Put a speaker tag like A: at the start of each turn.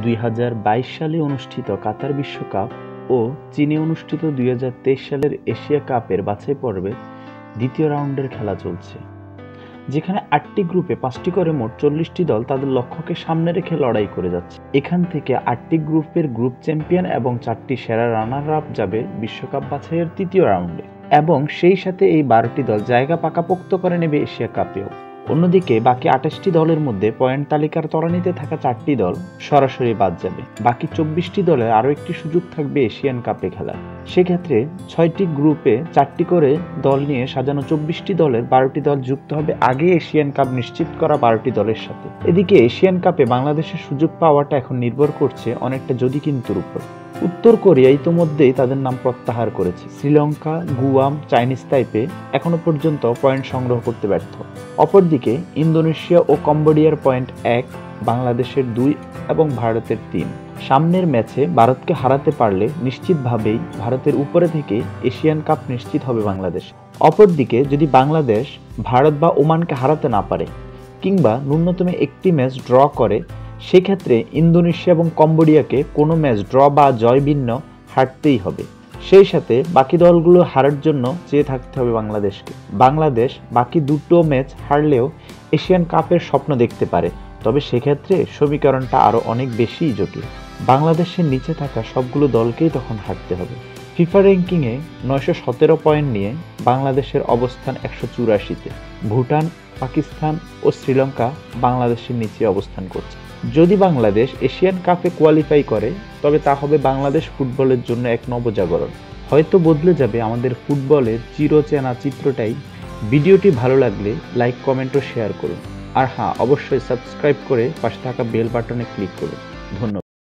A: 2022 সালে অনুষ্ঠিত কাতার বিশ্বকাপ ও চীনে অনুষ্ঠিত 2023 সালের এশিয়া কাপের বাছাই পর্বে দ্বিতীয় রাউন্ডের খেলা চলছে, যেখানে 8টি গ্রুপে 5টি করে মোট 40টি দল তাদের লক্ষ্যকে সামনে রেখে লড়াই করে যাচ্ছে। এখান থেকে 8টি গ্রুপের গ্রুপ চ্যাম্পিয়ন এবং 4টি সেরা রানার আপ যাবে বিশ্বকাপ বাছাইয়ের তৃতীয় রাউন্ডে, এবং সেই সাথে এই 12টি দল জায়গা পাকাপোক্ত করে নেবে এশিয়া কাপেও। অন্যদিকে বাকি 28টি দলের মধ্যে পয়েন্ট তালিকার তলানিতে থাকা 4টি দল সরাসরি বাদ যাবে। বাকি 24টি দলের আরও একটি সুযোগ থাকবে এশিয়ান কাপে খেলার। সেক্ষেত্রে 6টি গ্রুপে 4টি করে দল নিয়ে সাজানো 24টি দলের 12টি দল যুক্ত হবে আগে এশিয়ান কাপ নিশ্চিত করা 12টি দলের সাথে। এদিকে এশিয়ান কাপে বাংলাদেশের সুযোগ পাওয়াটা এখন নির্ভর করছে অনেকটা যদি কিন্তুর উপর। উত্তর কোরিয়া ইতোমধ্যেই তাদের নাম প্রত্যাহার করেছে। শ্রীলঙ্কা, গুয়াম, চাইনিজ তাইপে এখনো পর্যন্ত পয়েন্ট সংগ্রহ করতে ব্যর্থ। অপরদিকে ইন্দোনেশিয়া ও কম্বোডিয়ার পয়েন্ট 1, বাংলাদেশের 2 এবং ভারতের 3। সামনের ম্যাচে ভারতকে হারাতে পারলে নিশ্চিতভাবেই ভারতের উপরে থেকে এশিয়ান কাপ নিশ্চিত হবে বাংলাদেশ। অপরদিকে যদি বাংলাদেশ ভারত বা ওমানকে হারাতে না পারে কিংবা ন্যূনতম একটি ম্যাচ ড্র করে, সেক্ষেত্রে ইন্দোনেশিয়া এবং কম্বোডিয়াকে কোনো ম্যাচ ড্র বা জয় ভিন্ন হারতেই হবে। সেই সাথে বাকি দলগুলো হারার জন্য চেয়ে থাকতে হবে বাংলাদেশকে। বাংলাদেশ বাকি দুটো ম্যাচ হারলেও এশিয়ান কাপের স্বপ্ন দেখতে পারে, তবে সেক্ষেত্রে সমীকরণটা আরও অনেক বেশি জটিল। বাংলাদেশের নিচে থাকা সবগুলো দলকেই তখন হারতে হবে। ফিফা র্যাঙ্কিংয়ে 917 পয়েন্ট নিয়ে বাংলাদেশের অবস্থান 184-তে। ভুটান, পাকিস্তান ও শ্রীলঙ্কা বাংলাদেশের নিচে অবস্থান করছে। যদি বাংলাদেশ এশিয়ান কাপে কোয়ালিফাই করে, তবে তা হবে বাংলাদেশ ফুটবলের জন্য এক নবজাগরণ। হয়তো বদলে যাবে আমাদের ফুটবলের চিরচেনা চিত্রটাই। ভিডিওটি ভালো লাগলে লাইক, কমেন্ট ও শেয়ার করুন। আর হ্যাঁ, অবশ্যই সাবস্ক্রাইব করে পাশে থাকা বেল বাটনে ক্লিক করুন। ধন্যবাদ।